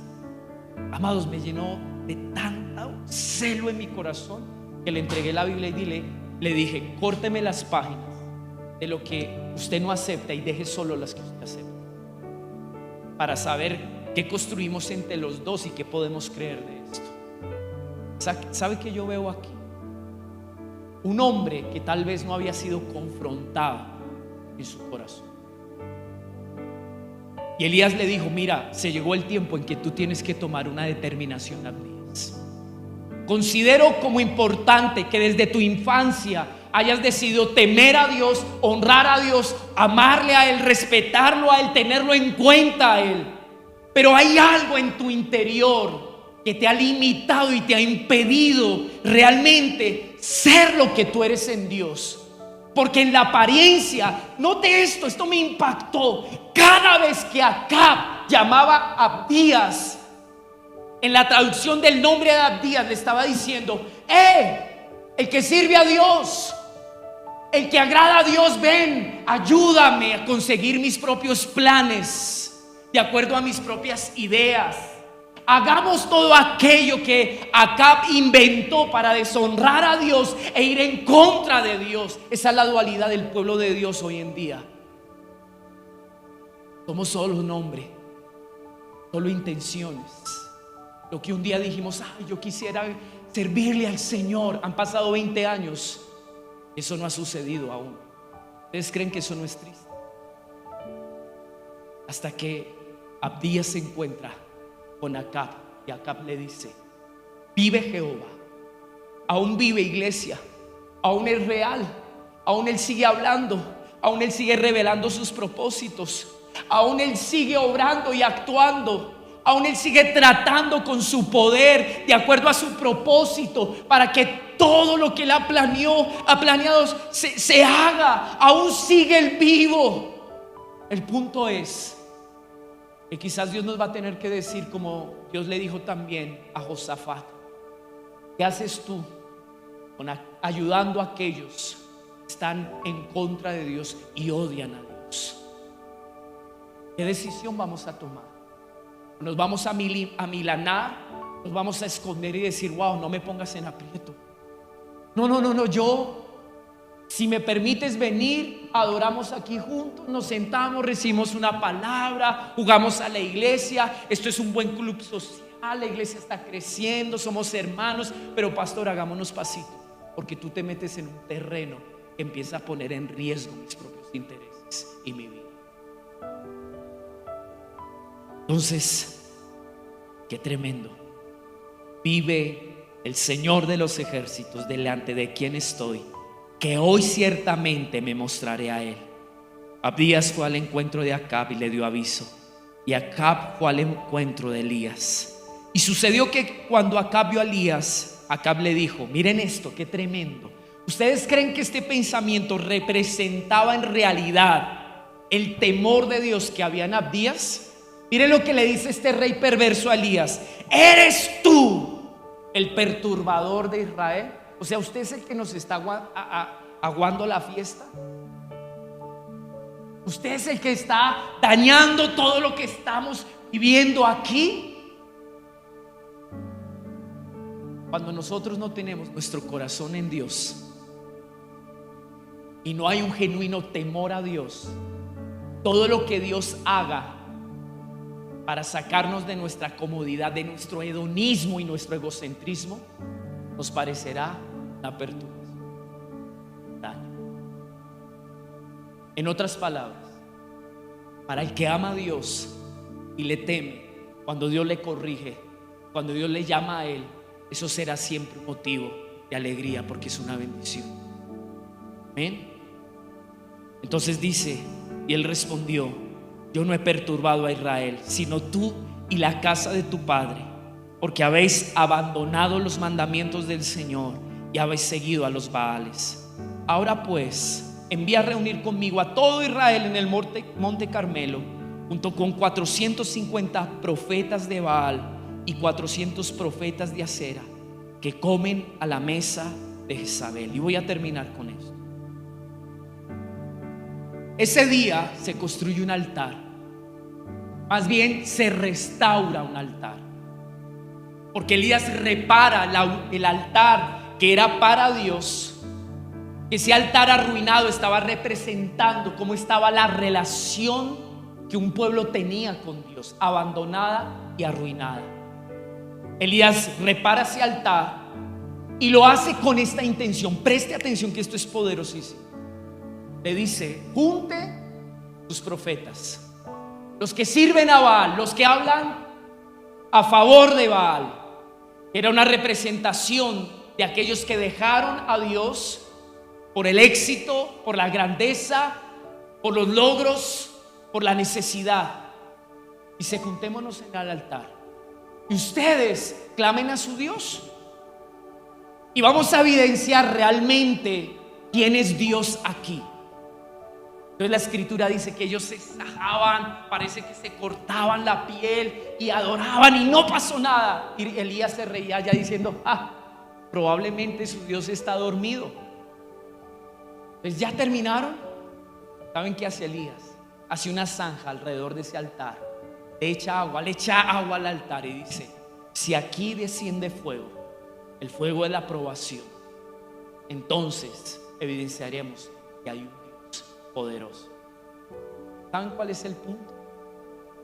Amados, me llenó de tanto celo en mi corazón que le entregué la Biblia y le dije: córteme las páginas de lo que usted no acepta y deje solo las que usted acepta, para saber qué construimos entre los dos y qué podemos creer de esto. ¿Sabe qué yo veo aquí? Un hombre que tal vez no había sido confrontado en su corazón. Y Elías le dijo: mira, se llegó el tiempo en que tú tienes que tomar una determinación, Abdías. Considero como importante que desde tu infancia hayas decidido temer a Dios, honrar a Dios, amarle a Él, respetarlo a Él, tenerlo en cuenta a Él. Pero hay algo en tu interior que te ha limitado y te ha impedido realmente ser lo que tú eres en Dios. Porque en la apariencia, note esto me impactó. Cada vez que Acab llamaba a Abdías, en la traducción del nombre de Abdías le estaba diciendo: el que sirve a Dios, el que agrada a Dios, ven, ayúdame a conseguir mis propios planes, de acuerdo a mis propias ideas. Hagamos todo aquello que Acab inventó para deshonrar a Dios e ir en contra de Dios. Esa es la dualidad del pueblo de Dios hoy en día. Somos solo un nombre, solo intenciones. Lo que un día dijimos: ay, yo quisiera servirle al Señor. Han pasado 20 años. Eso no ha sucedido aún. ¿Ustedes creen que eso no es triste? Hasta que Abdías se encuentra con Acab y Acab le dice: vive Jehová. Aún vive, iglesia. Aún es real. Aún Él sigue hablando. Aún Él sigue revelando sus propósitos. Aún Él sigue obrando y actuando. Aún Él sigue tratando con su poder de acuerdo a su propósito, para que todo lo que Él ha planeado se haga. Aún sigue el vivo. El punto es que quizás Dios nos va a tener que decir, como Dios le dijo también a Josafat: ¿qué haces tú ayudando a aquellos que están en contra de Dios y odian a Dios? ¿Qué decisión vamos a tomar? Nos vamos a milanar, nos vamos a esconder y decir: wow, no me pongas en aprieto. No, yo, si me permites venir, adoramos aquí juntos, nos sentamos, recibimos una palabra, jugamos a la iglesia. Esto es un buen club social, la iglesia está creciendo, somos hermanos. Pero pastor, hagámonos pasito, porque tú te metes en un terreno que empieza a poner en riesgo mis propios intereses y mi vida. Entonces, qué tremendo. Vive el Señor de los ejércitos, delante de quien estoy, que hoy ciertamente me mostraré a Él. Abdías fue al encuentro de Acab y le dio aviso, y Acab fue al encuentro de Elías. Y sucedió que cuando Acab vio a Elías, Acab le dijo: miren esto, qué tremendo. ¿Ustedes creen que este pensamiento representaba en realidad el temor de Dios que había en Abdías? Miren lo que le dice este rey perverso a Elías: ¿eres tú el perturbador de Israel? O sea, ¿usted es el que nos está aguando la fiesta? ¿Usted es el que está dañando todo lo que estamos viviendo aquí? Cuando nosotros no tenemos nuestro corazón en Dios y no hay un genuino temor a Dios, todo lo que Dios haga para sacarnos de nuestra comodidad, de nuestro hedonismo y nuestro egocentrismo, nos parecerá una perturbación, daño. En otras palabras, para el que ama a Dios y le teme, cuando Dios le corrige, cuando Dios le llama a Él, eso será siempre un motivo de alegría, porque es una bendición. Amén. Entonces dice: y él respondió: yo no he perturbado a Israel, sino tú y la casa de tu padre, porque habéis abandonado los mandamientos del Señor y habéis seguido a los Baales. Ahora pues, envía a reunir conmigo a todo Israel en el monte Carmelo, junto con 450 profetas de Baal y 400 profetas de Acera, que comen a la mesa de Jezabel. Y voy a terminar con esto. Ese día se construye un altar, más bien se restaura un altar, porque Elías repara el altar que era para Dios. Ese altar arruinado estaba representando cómo estaba la relación que un pueblo tenía con Dios, abandonada y arruinada. Elías repara ese altar y lo hace con esta intención. Preste atención, que esto es poderosísimo. Le dice: junte tus profetas, los que sirven a Baal, los que hablan a favor de Baal. Era una representación de aquellos que dejaron a Dios por el éxito, por la grandeza, por los logros, por la necesidad. Dice: juntémonos en el altar y ustedes clamen a su Dios, y vamos a evidenciar realmente ¿quién es Dios aquí? Entonces la escritura dice que ellos se sajaban, parece que se cortaban la piel y adoraban y no pasó nada. Y Elías se reía ya diciendo, probablemente su Dios está dormido. Entonces ya terminaron. ¿Saben qué hace Elías? Hace una zanja alrededor de ese altar, le echa agua al altar y dice: si aquí desciende fuego, el fuego de la aprobación, entonces evidenciaremos que hay un Dios poderoso. ¿Saben cuál es el punto?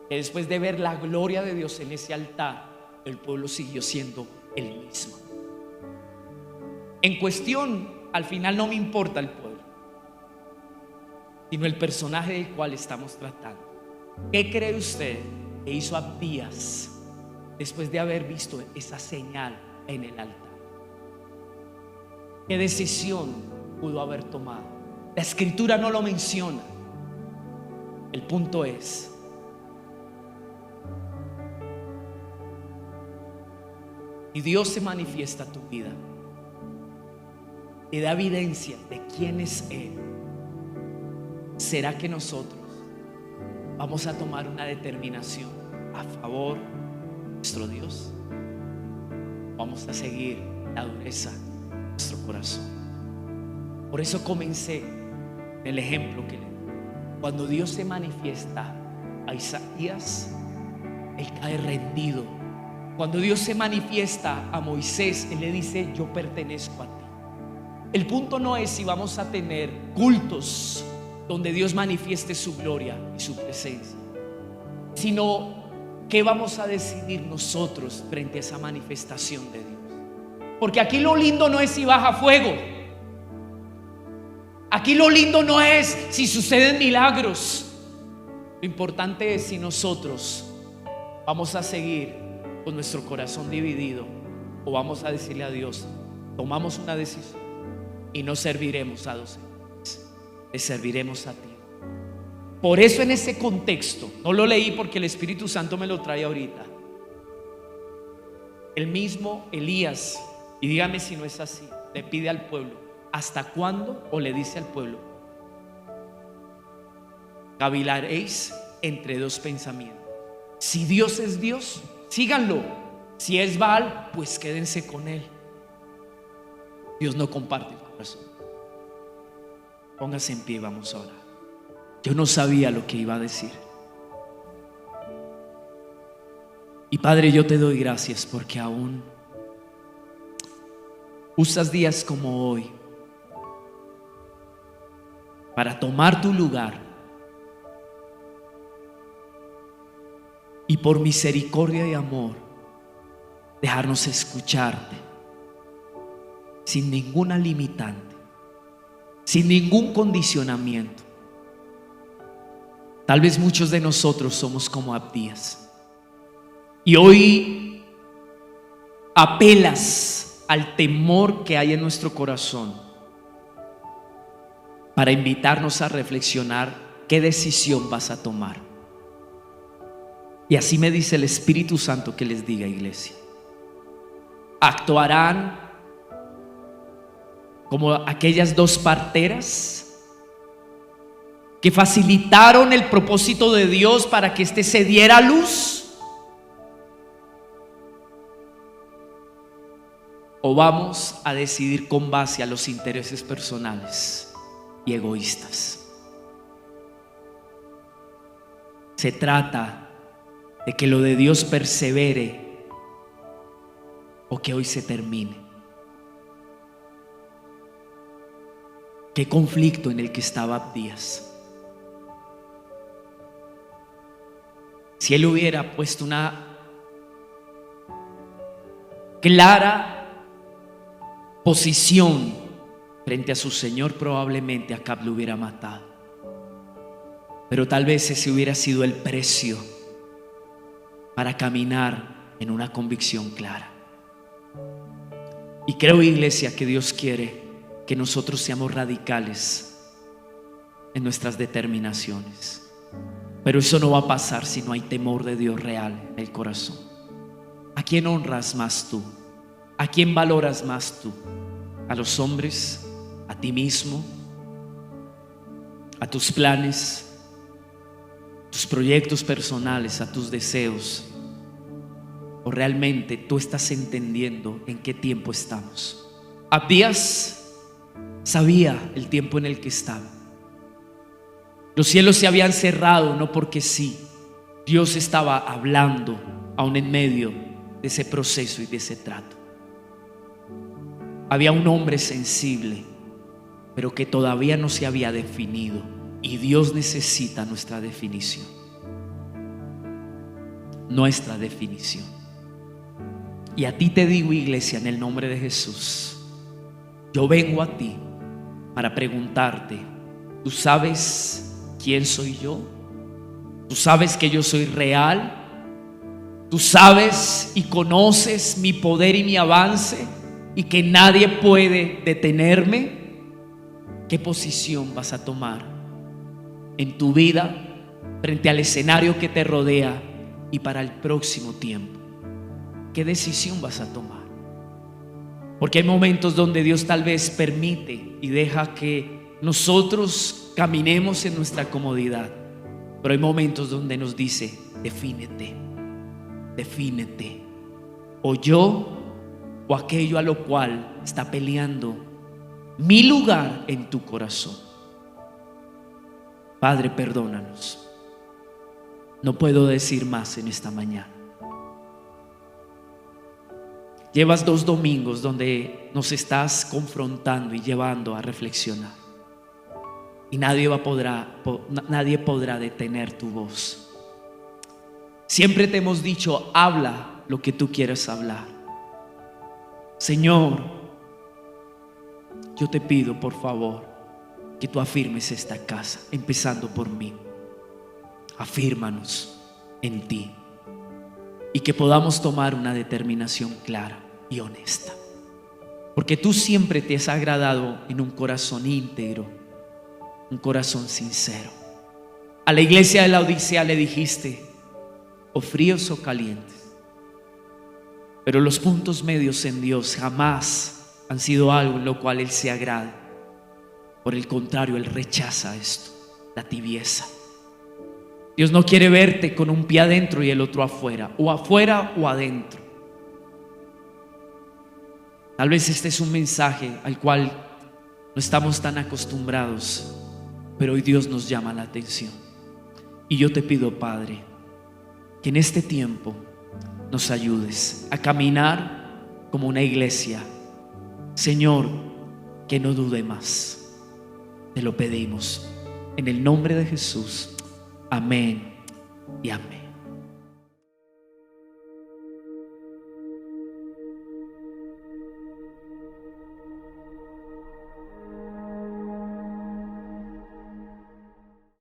Que después de ver la gloria de Dios en ese altar, el pueblo siguió siendo el mismo. En cuestión, al final no me importa el pueblo, sino el personaje del cual estamos tratando. ¿Qué cree usted que hizo Abdías después de haber visto esa señal en el altar? ¿Qué decisión pudo haber tomado? La escritura no lo menciona. El punto es: y Dios se manifiesta a tu vida, te da evidencia de quién es Él. ¿Será que nosotros vamos a tomar una determinación a favor de nuestro Dios? Vamos a seguir la dureza de nuestro corazón. Por eso comencé el ejemplo que le di. Cuando Dios se manifiesta a Isaías, él cae rendido. Cuando Dios se manifiesta a Moisés, él le dice: yo pertenezco a ti. El punto no es si vamos a tener cultos donde Dios manifieste su gloria y su presencia, sino qué vamos a decidir nosotros frente a esa manifestación de Dios. Porque aquí lo lindo no es si baja fuego, aquí lo lindo no es si suceden milagros. Lo importante es si nosotros vamos a seguir con nuestro corazón dividido, o vamos a decirle a Dios: tomamos una decisión y no serviremos a 12, le serviremos a ti. Por eso, en ese contexto, no lo leí porque el Espíritu Santo me lo trae ahorita, el mismo Elías, y dígame si no es así, le pide al pueblo: ¿hasta cuándo? O le dice al pueblo: cavilaréis entre dos pensamientos. Si Dios es Dios, síganlo. Si es Baal, pues quédense con él. Dios no comparte el corazón. Póngase en pie, vamos a orar. Yo no sabía lo que iba a decir. Y Padre, yo te doy gracias porque aún usas días como hoy para tomar tu lugar y por misericordia y amor dejarnos escucharte sin ninguna limitante, sin ningún condicionamiento. Tal vez muchos de nosotros somos como Abdías, y hoy apelas al temor que hay en nuestro corazón para invitarnos a reflexionar qué decisión vas a tomar. Y así me dice el Espíritu Santo que les diga, iglesia: actuarán como aquellas dos parteras que facilitaron el propósito de Dios para que éste se diera a luz, o vamos a decidir con base a los intereses personales y egoístas. Se trata de que lo de Dios persevere o que hoy se termine. Qué conflicto en el que estaba Abdías. Si él hubiera puesto una clara posición frente a su Señor, probablemente Acab lo hubiera matado. Pero tal vez ese hubiera sido el precio para caminar en una convicción clara. Y creo, iglesia, que Dios quiere que nosotros seamos radicales en nuestras determinaciones. Pero eso no va a pasar si no hay temor de Dios real en el corazón. ¿A quién honras más tú? ¿A quién valoras más tú? ¿A los hombres a ti mismo, a tus planes, tus proyectos personales, a tus deseos, o realmente tú estás entendiendo en qué tiempo estamos. Abdías sabía el tiempo en el que estaba. Los cielos se habían cerrado no porque sí. Dios estaba hablando aún en medio de ese proceso y de ese trato. Había un hombre sensible, pero que todavía no se había definido, y Dios necesita nuestra definición. Nuestra definición. Y a ti te digo, iglesia, en el nombre de Jesús, yo vengo a ti para preguntarte: ¿tú sabes quién soy yo? ¿Tú sabes que yo soy real? ¿Tú sabes y conoces mi poder y mi avance y que nadie puede detenerme? ¿Qué posición vas a tomar en tu vida frente al escenario que te rodea y para el próximo tiempo? ¿Qué decisión vas a tomar? Porque hay momentos donde Dios tal vez permite y deja que nosotros caminemos en nuestra comodidad, pero hay momentos donde nos dice: defínete, defínete, o yo o aquello a lo cual está peleando mi lugar en tu corazón. Padre, perdónanos. No puedo decir más en esta mañana. Llevas 2 domingos donde nos estás confrontando y llevando a reflexionar, y nadie podrá detener tu voz. Siempre te hemos dicho: habla lo que tú quieras hablar. Señor, yo te pido por favor que tú afirmes esta casa, empezando por mí. Afírmanos en ti, y que podamos tomar una determinación clara y honesta, porque tú siempre te has agradado en un corazón íntegro, un corazón sincero. A la iglesia de la Odisea le dijiste: o fríos o calientes. Pero los puntos medios en Dios jamás han sido algo en lo cual Él se agrada. Por el contrario, Él rechaza esto, la tibieza. Dios no quiere verte con un pie adentro y el otro afuera o adentro. Tal vez este es un mensaje al cual no estamos tan acostumbrados, pero hoy Dios nos llama la atención. Y yo te pido, Padre, que en este tiempo nos ayudes a caminar como una iglesia, Señor, que no dude más. Te lo pedimos en el nombre de Jesús. Amén y amén.